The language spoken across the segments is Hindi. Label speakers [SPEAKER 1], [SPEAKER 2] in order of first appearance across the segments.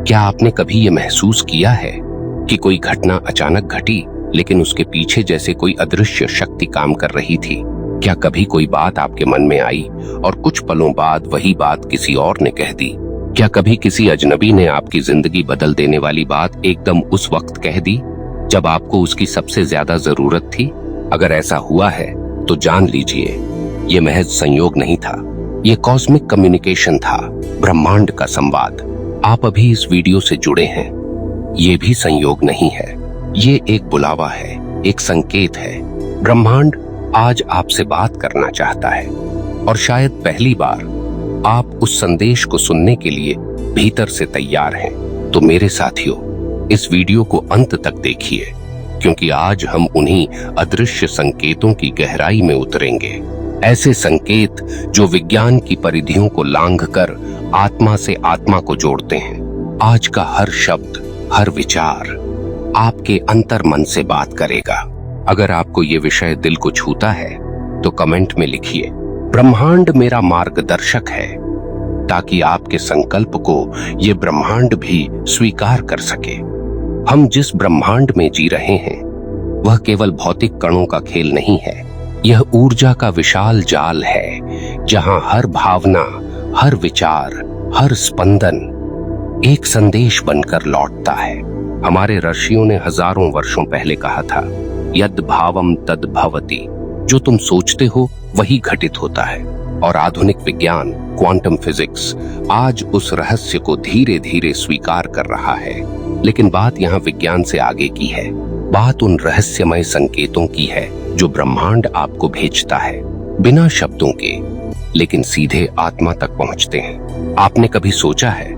[SPEAKER 1] क्या आपने कभी ये महसूस किया है कि कोई घटना अचानक घटी लेकिन उसके पीछे जैसे कोई अदृश्य शक्ति काम कर रही थी? क्या कभी कोई बात आपके मन में आई और कुछ पलों बाद वही बात किसी और ने कह दी? क्या कभी किसी अजनबी ने आपकी जिंदगी बदल देने वाली बात एकदम उस वक्त कह दी जब आपको उसकी सबसे ज्यादा जरूरत थी? अगर ऐसा हुआ है तो जान लीजिए ये महज संयोग नहीं था, ये कॉस्मिक कम्युनिकेशन था, ब्रह्मांड का संवाद। आप अभी इस वीडियो से जुड़े हैं, ये भी संयोग नहीं है, ये एक बुलावा है, एक संकेत है। ब्रह्मांड आज आपसे बात करना चाहता है और शायद पहली बार आप उस संदेश को सुनने के लिए भीतर से तैयार हैं। तो मेरे साथियों, इस वीडियो को अंत तक देखिए, क्योंकि आज हम उन्हीं अदृश्य संकेतों की गहराई में उतरेंगे। ऐसे संकेत जो विज्ञान की परिधियों को लांघकर आत्मा से आत्मा को जोड़ते हैं। आज का हर शब्द, हर विचार आपके अंतर मन से बात करेगा। अगर आपको ये विषय दिल को छूता है तो कमेंट में लिखिए, ब्रह्मांड मेरा मार्गदर्शक है, ताकि आपके संकल्प को ये ब्रह्मांड भी स्वीकार कर सके। हम जिस ब्रह्मांड में जी रहे हैं वह केवल भौतिक कणों का खेल नहीं है, यह ऊर्जा का विशाल जाल है, जहां हर भावना, हर विचार, हर स्पंदन एक संदेश बनकर लौटता है। हमारे ऋषियों ने हजारों वर्षों पहले कहा था, यद भावम तद भवति, जो तुम सोचते हो वही घटित होता है। और आधुनिक विज्ञान, क्वांटम फिजिक्स आज उस रहस्य को धीरे धीरे स्वीकार कर रहा है। लेकिन बात यहाँ विज्ञान से आगे की है, बात उन रहस्यमय संकेतों की है जो ब्रह्मांड आपको भेजता है, बिना शब्दों के, लेकिन सीधे आत्मा तक पहुंचते हैं। आपने कभी सोचा है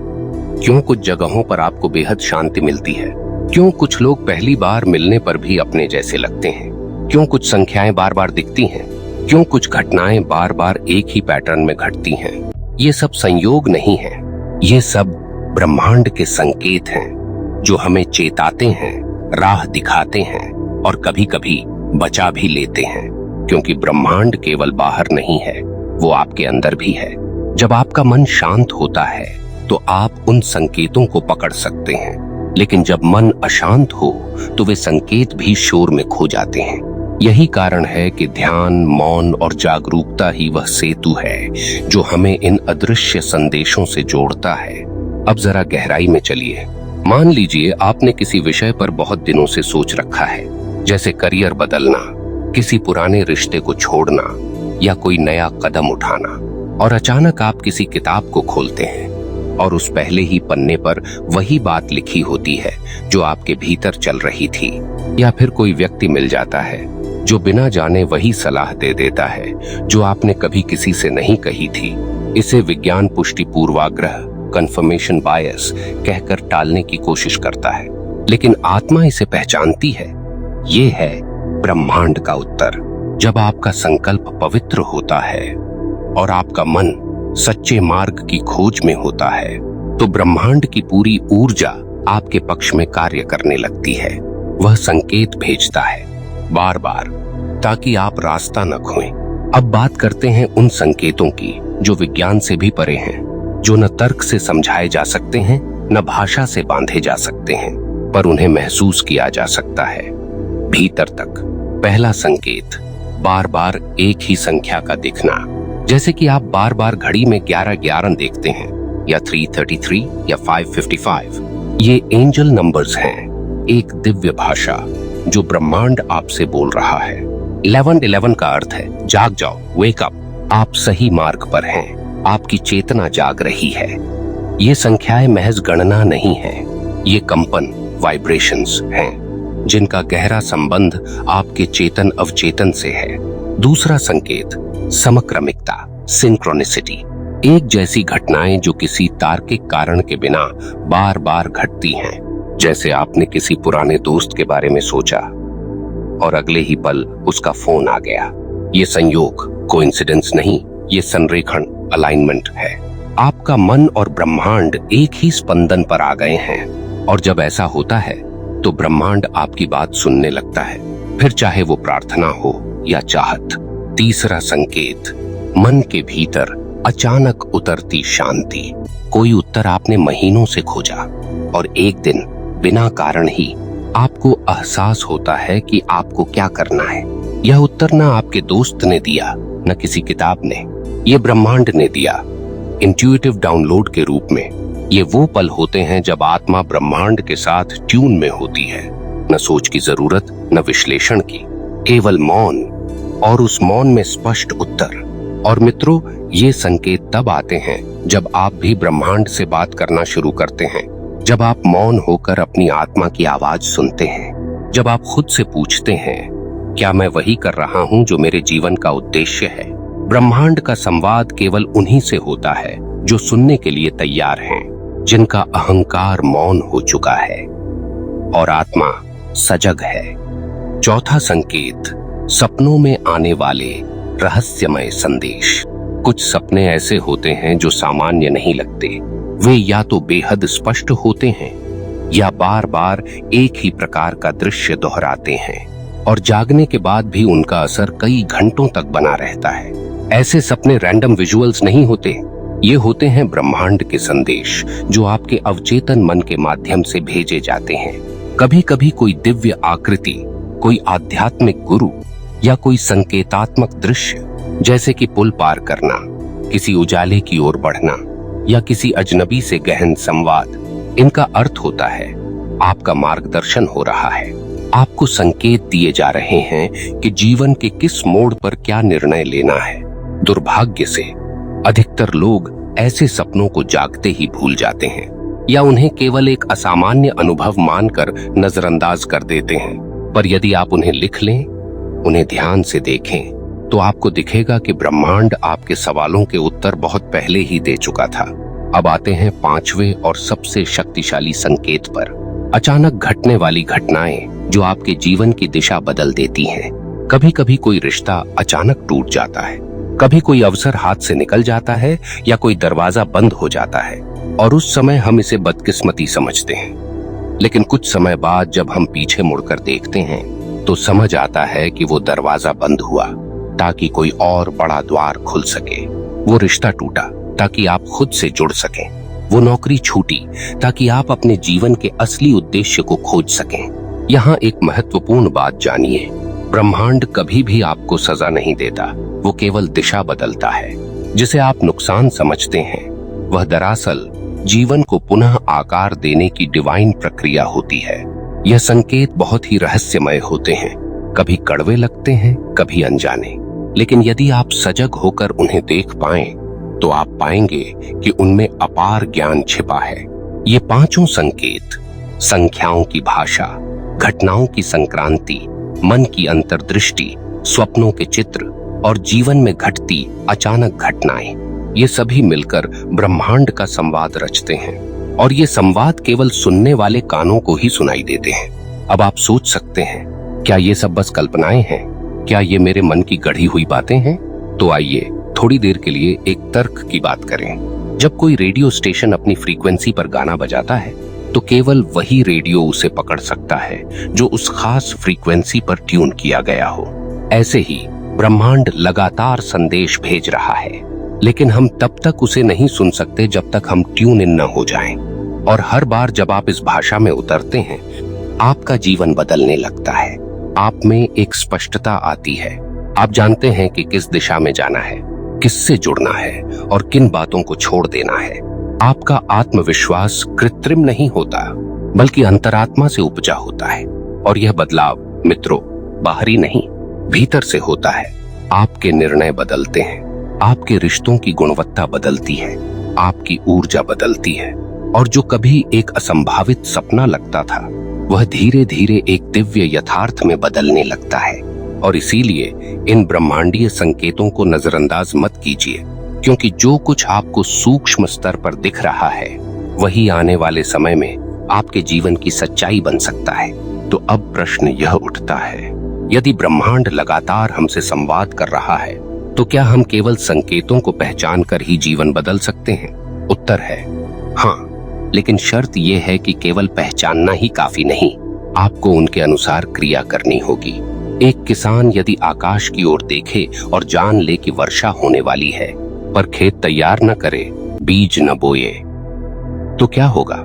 [SPEAKER 1] क्यों कुछ जगहों पर आपको बेहद शांति मिलती है? क्यों कुछ लोग पहली बार मिलने पर भी अपने जैसे लगते हैं? क्यों कुछ संख्याएं बार बार दिखती हैं? क्यों कुछ घटनाएं बार बार एक ही पैटर्न में घटती हैं? ये सब संयोग नहीं है, ये सब ब्रह्मांड के संकेत हैं जो हमें चेताते हैं, राह दिखाते हैं और कभी कभी बचा भी लेते हैं। क्योंकि ब्रह्मांड केवल बाहर नहीं है, वो आपके अंदर भी है। जब आपका मन शांत होता है तो आप उन संकेतों को पकड़ सकते हैं, लेकिन जब मन अशांत हो तो वे संकेत भी शोर में खो जाते हैं। यही कारण है कि ध्यान, मौन और जागरूकता ही वह सेतु है जो हमें इन अदृश्य संदेशों से जोड़ता है। अब जरा गहराई में चलिए। मान लीजिए आपने किसी विषय पर बहुत दिनों से सोच रखा है, जैसे करियर बदलना, किसी पुराने रिश्ते को छोड़ना या कोई नया कदम उठाना। और अचानक आप किसी किताब को खोलते हैं और उस पहले ही पन्ने पर वही बात लिखी होती है जो आपके भीतर चल रही थी। या फिर कोई व्यक्ति मिल जाता है जो बिना जाने वही सलाह दे देता है जो आपने कभी किसी से नहीं कही थी। इसे विज्ञान पुष्टि पूर्वाग्रह, कंफर्मेशन बायस कहकर टालने की कोशिश करता है, लेकिन आत्मा इसे पहचानती है। ये है ब्रह्मांड का उत्तर। जब आपका संकल्प पवित्र होता है और आपका मन सच्चे मार्ग की खोज में होता है तो ब्रह्मांड की पूरी ऊर्जा आपके पक्ष में कार्य करने लगती है। वह संकेत भेजता है बार बार, ताकि आप रास्ता न खोएं। अब बात करते हैं उन संकेतों की जो विज्ञान से भी परे हैं, जो न तर्क से समझाए जा सकते हैं, न भाषा से बांधे जा सकते हैं, पर उन्हें महसूस किया जा सकता है भीतर तक। पहला संकेत, बार बार एक ही संख्या का दिखना। जैसे कि आप बार बार घड़ी में 11-11 देखते हैं, या 333 या 555। ये एंजल नंबर्स हैं, एक दिव्य भाषा जो ब्रह्मांड आपसे बोल रहा है। 1111 का अर्थ है जाग जाओ, वेक अप। आप सही मार्ग पर हैं, आपकी चेतना जाग रही है। ये संख्याएं महज गणना नहीं है, ये कंपन, वाइब्रेशंस हैं, जिनका गहरा संबंध आपके चेतन अवचेतन से है। दूसरा संकेत, समक्रमिकता, सिंक्रोनिसिटी। एक जैसी घटनाएं जो किसी तार्किक कारण के बिना बार बार घटती हैं। जैसे आपने किसी पुराने दोस्त के बारे में सोचा और अगले ही पल उसका फोन आ गया। ये संयोग, कोइंसिडेंस नहीं, ये संरेखण, अलाइनमेंट है। आपका मन और ब्रह्मांड एक ही स्पंदन पर आ गए हैं, और जब ऐसा होता है तो ब्रह्मांड आपकी बात सुनने लगता है, फिर चाहे वो प्रार्थना हो या चाहत। तीसरा संकेत, मन के भीतर अचानक उतरती शांति। कोई उत्तर आपने महीनों से खोजा, और एक दिन बिना कारण ही आपको एहसास होता है कि आपको क्या करना है। यह उत्तर ना आपके दोस्त ने दिया, न किसी किताब ने, ये ब्रह्मांड ने दिया, इंट्यूटिव डाउनलोड के रूप में। ये वो पल होते हैं जब आत्मा ब्रह्मांड के साथ ट्यून में होती है। न सोच की जरूरत, न विश्लेषण की, केवल मौन, और उस मौन में स्पष्ट उत्तर। और मित्रों, ये संकेत तब आते हैं जब आप भी ब्रह्मांड से बात करना शुरू करते हैं, जब आप मौन होकर अपनी आत्मा की आवाज सुनते हैं, जब आप खुद से पूछते हैं, क्या मैं वही कर रहा हूं जो मेरे जीवन का उद्देश्य है? ब्रह्मांड का संवाद केवल उन्हीं से होता है जो सुनने के लिए तैयार हैं, जिनका अहंकार मौन हो चुका है और आत्मा सजग है। चौथा संकेत, सपनों में आने वाले रहस्यमय संदेश। कुछ सपने ऐसे होते हैं जो सामान्य नहीं लगते। वे या तो बेहद स्पष्ट होते हैं या बार बार एक ही प्रकार का दृश्य दोहराते हैं, और जागने के बाद भी उनका असर कई घंटों तक बना रहता है। ऐसे सपने रैंडम विजुअल्स नहीं होते, ये होते हैं ब्रह्मांड के संदेश जो आपके अवचेतन मन के माध्यम से भेजे जाते हैं। कभी कभी कोई दिव्य आकृति, कोई आध्यात्मिक गुरु या कोई संकेतात्मक दृश्य, जैसे कि पुल पार करना, किसी उजाले की ओर बढ़ना या किसी अजनबी से गहन संवाद। इनका अर्थ होता है आपका मार्गदर्शन हो रहा है, आपको संकेत दिए जा रहे हैं कि जीवन के किस मोड़ पर क्या निर्णय लेना है। दुर्भाग्य से अधिकतर लोग ऐसे सपनों को जागते ही भूल जाते हैं या उन्हें केवल एक असामान्य अनुभव मानकर नजरअंदाज कर देते हैं। पर यदि आप उन्हें लिख लें, उन्हें ध्यान से देखें, तो आपको दिखेगा कि ब्रह्मांड आपके सवालों के उत्तर बहुत पहले ही दे चुका था। अब आते हैं पांचवें और सबसे शक्तिशाली संकेत पर, अचानक घटने वाली घटनाएं जो आपके जीवन की दिशा बदल देती हैं। कभी कभी कोई रिश्ता अचानक टूट जाता है, कभी कोई अवसर हाथ से निकल जाता है या कोई दरवाजा बंद हो जाता है, और उस समय हम इसे बदकिस्मती समझते हैं। लेकिन कुछ समय बाद जब हम पीछे मुड़कर देखते हैं तो समझ आता है कि वो दरवाजा बंद हुआ ताकि कोई और बड़ा द्वार खुल सके। वो रिश्ता टूटा ताकि आप खुद से जुड़ सकें। वो नौकरी छूटी ताकि आप अपने जीवन के असली उद्देश्य को खोज सकें। यहाँ एक महत्वपूर्ण बात जानिए, ब्रह्मांड कभी भी आपको सजा नहीं देता, वो केवल दिशा बदलता है। जिसे आप नुकसान समझते हैं, वह दरअसल जीवन को पुनः आकार देने की डिवाइन प्रक्रिया होती है। यह संकेत बहुत ही रहस्यमय होते हैं, कभी कड़वे लगते हैं, कभी अनजाने, लेकिन यदि आप सजग होकर उन्हें देख पाएं, तो आप पाएंगे कि उनमें अपार ज्ञान छिपा है। ये पांचों संकेत, संख्याओं की भाषा, घटनाओं की संक्रांति, मन की अंतर्दृष्टि, स्वप्नों के चित्र और जीवन में घटती अचानक घटनाएं, ये सभी मिलकर ब्रह्मांड का संवाद रचते हैं। और ये संवाद केवल सुनने वाले कानों को ही सुनाई देते हैं। अब आप सोच सकते हैं, क्या ये सब बस कल्पनाएं हैं? क्या ये मेरे मन की गढ़ी हुई बातें हैं? तो आइए थोड़ी देर के लिए एक तर्क की बात करें। जब कोई रेडियो स्टेशन अपनी फ्रीक्वेंसी पर गाना बजाता है, तो केवल वही रेडियो उसे पकड़ सकता है जो उस खास फ्रीक्वेंसी पर ट्यून किया गया हो। ऐसे ही ब्रह्मांड लगातार संदेश भेज रहा है, लेकिन हम तब तक उसे नहीं सुन सकते जब तक हम ट्यून इन न हो जाएं। और हर बार जब आप इस भाषा में उतरते हैं, आपका जीवन बदलने लगता है। आप में एक स्पष्टता आती है। आप जानते हैं कि किस दिशा में जाना है, किससे जुड़ना है और किन बातों को छोड़ देना है। आपका आत्मविश्वास कृत्रिम नहीं होता, बल्कि अंतरात्मा से उपजा होता है। और यह बदलाव मित्रों बाहरी नहीं, भीतर से होता है। आपके निर्णय बदलते हैं, आपके रिश्तों की गुणवत्ता बदलती है, आपकी ऊर्जा बदलती है, और जो कभी एक असंभावित सपना लगता था, वह धीरे धीरे एक दिव्य यथार्थ में बदलने लगता है। और इसीलिए इन ब्रह्मांडीय संकेतों को नजरअंदाज मत कीजिए, क्योंकि जो कुछ आपको सूक्ष्म स्तर पर दिख रहा है, वही आने वाले समय में आपके जीवन की सच्चाई बन सकता है। तो अब प्रश्न यह उठता है, यदि ब्रह्मांड लगातार हमसे संवाद कर रहा है, तो क्या हम केवल संकेतों को पहचान कर ही जीवन बदल सकते हैं? उत्तर है हाँ, लेकिन शर्त यह है कि केवल पहचानना ही काफी नहीं, आपको उनके अनुसार क्रिया करनी होगी। एक किसान यदि आकाश की ओर देखे और जान ले कि वर्षा होने वाली है, पर खेत तैयार न करे, बीज न बोए, तो क्या होगा?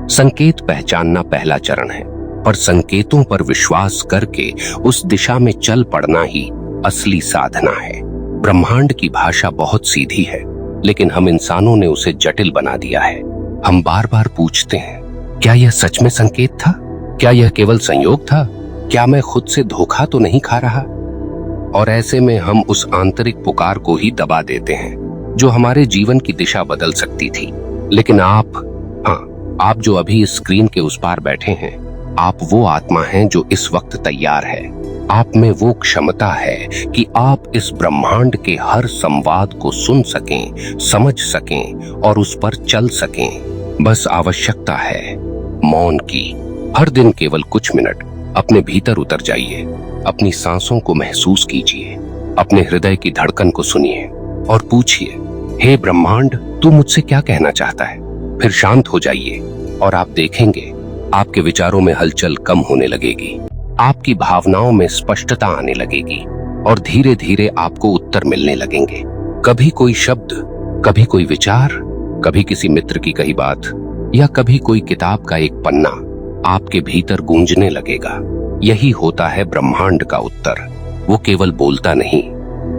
[SPEAKER 1] संकेत पहचानना पहला चरण है, पर संकेतों पर विश्वास करके उस दिशा में चल पड़ना ही असली साधना है। ब्रह्मांड की भाषा बहुत सीधी है, लेकिन हम इंसानों ने उसे जटिल बना दिया है। हम बार बार पूछते हैं, क्या यह सच में संकेत था? क्या यह केवल संयोग था? क्या मैं खुद से धोखा तो नहीं खा रहा? और ऐसे में हम उस आंतरिक पुकार को ही दबा देते हैं जो हमारे जीवन की दिशा बदल सकती थी। लेकिन आप जो अभी इस स्क्रीन के उस पार बैठे हैं, आप वो आत्मा हैं जो इस वक्त तैयार है। आप में वो क्षमता है कि आप इस ब्रह्मांड के हर संवाद को सुन सकें, समझ सकें और उस पर चल सकें। बस आवश्यकता है मौन की। हर दिन केवल कुछ मिनट अपने भीतर उतर जाइए, अपनी सांसों को महसूस कीजिए, अपने हृदय की धड़कन को सुनिए और पूछिए, हे ब्रह्मांड, तू मुझसे क्या कहना चाहता है? फिर शांत हो जाइए और आप देखेंगे आपके विचारों में हलचल कम होने लगेगी, आपकी भावनाओं में स्पष्टता आने लगेगी और धीरे धीरे आपको उत्तर मिलने लगेंगे। कभी कोई शब्द, कभी कोई विचार, कभी किसी मित्र की कही बात या कभी कोई किताब का एक पन्ना आपके भीतर गूंजने लगेगा। यही होता है ब्रह्मांड का उत्तर। वो केवल बोलता नहीं,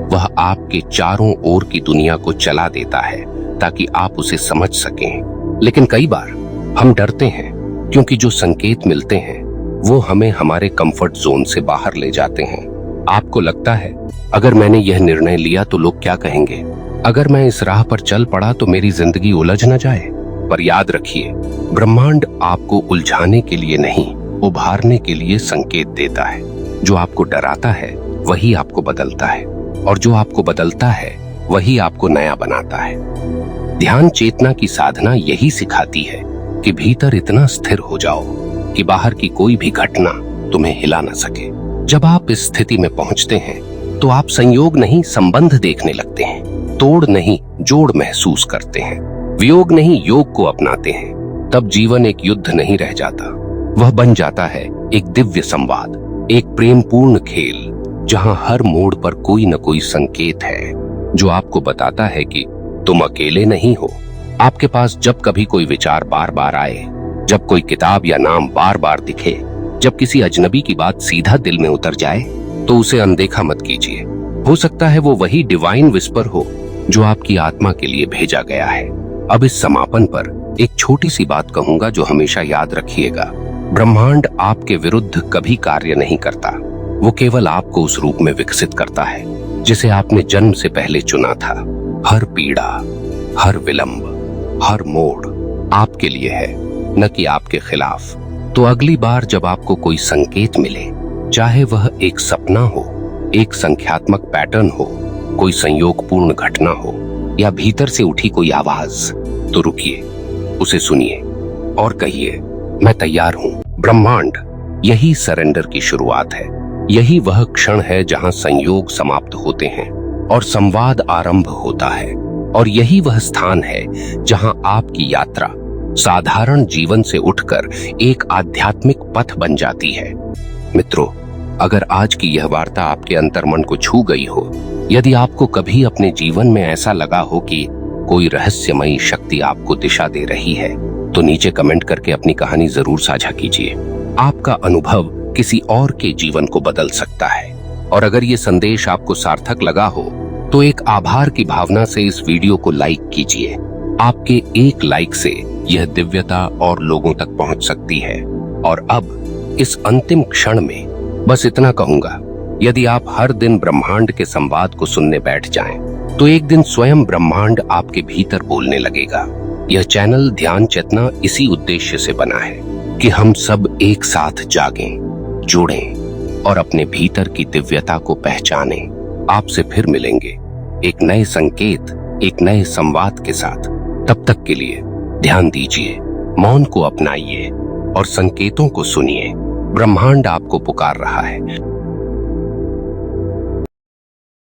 [SPEAKER 1] वह आपके चारों ओर की दुनिया को चला देता है ताकि आप उसे समझ सकें। लेकिन कई बार हम डरते हैं क्योंकि जो संकेत मिलते हैं वो हमें हमारे कंफर्ट जोन से बाहर ले जाते हैं। आपको लगता है, अगर मैंने यह निर्णय लिया तो लोग क्या कहेंगे? अगर मैं इस राह पर चल पड़ा तो मेरी जिंदगी उलझ न जाए? पर याद रखिए, ब्रह्मांड आपको उलझाने के लिए नहीं, उभारने के लिए संकेत देता है। जो आपको डराता है वही आपको बदलता है, और जो आपको बदलता है वही आपको नया बनाता है। ध्यान चेतना की साधना यही सिखाती है कि भीतर इतना स्थिर हो जाओ कि बाहर की कोई भी घटना तुम्हें हिला न सके। जब आप इस स्थिति में पहुंचते हैं तो आप संयोग नहीं, संबंध देखने लगते हैं। तोड़ नहीं, जोड़ महसूस करते हैं। वियोग नहीं, योग को अपनाते हैं। तब जीवन एक युद्ध नहीं रह जाता, वह बन जाता है एक दिव्य संवाद, एक प्रेमपूर्ण खेल, जहां हर मोड़ पर कोई न कोई संकेत है जो आपको बताता है कि तुम अकेले नहीं हो। आपके पास जब कभी कोई विचार बार बार आए, जब कोई किताब या नाम बार बार दिखे, जब किसी अजनबी की बात सीधा दिल में उतर जाए, तो उसे अनदेखा मत कीजिए। हो सकता है वो वही डिवाइन विस्पर हो जो आपकी आत्मा के लिए भेजा गया है। अब इस समापन पर एक छोटी सी बात कहूंगा जो हमेशा याद रखिएगा। ब्रह्मांड आपके विरुद्ध कभी कार्य नहीं करता, वो केवल आपको उस रूप में विकसित करता है जिसे आपने जन्म से पहले चुना था। हर पीड़ा, हर विलंब, हर मोड़ आपके लिए है, न कि आपके खिलाफ। तो अगली बार जब आपको कोई संकेत मिले, चाहे वह एक सपना हो, एक संख्यात्मक पैटर्न हो, कोई संयोगपूर्ण घटना हो या भीतर से उठी कोई आवाज, तो रुकिए, उसे सुनिए और कहिए, मैं तैयार हूं। ब्रह्मांड, यही सरेंडर की शुरुआत है। यही वह क्षण है जहां संयोग समाप्त होते हैं और संवाद आरंभ होता है। और यही वह स्थान है जहां आपकी यात्रा साधारण जीवन से उठकर एक आध्यात्मिक पथ बन जाती है। मित्रों, अगर आज की यह वार्ता आपके अंतर्मन को छू गई हो, यदि आपको कभी अपने जीवन में ऐसा लगा हो कि कोई रहस्यमयी शक्ति आपको दिशा दे रही है, तो नीचे कमेंट करके अपनी कहानी जरूर साझा कीजिए। आपका अनुभव किसी और के जीवन को बदल सकता है। और अगर ये संदेश आपको सार्थक लगा हो तो एक आभार की भावना से इस वीडियो को लाइक कीजिए। आपके एक लाइक से यह दिव्यता और लोगों तक पहुंच सकती है। और अब इस अंतिम क्षण में बस इतना कहूंगा, यदि आप हर दिन ब्रह्मांड के संवाद को सुनने बैठ जाएं, तो एक दिन स्वयं ब्रह्मांड आपके भीतर बोलने लगेगा। यह चैनल ध्यान चेतना इसी उद्देश्य से बना है कि हम सब एक साथ जागें, जुड़ें और अपने भीतर की दिव्यता को पहचानें। आपसे फिर मिलेंगे एक नए संकेत, एक नए संवाद के साथ। तब तक के लिए ध्यान दीजिए, मौन को अपनाइए और संकेतों को सुनिए। ब्रह्मांड आपको पुकार रहा है।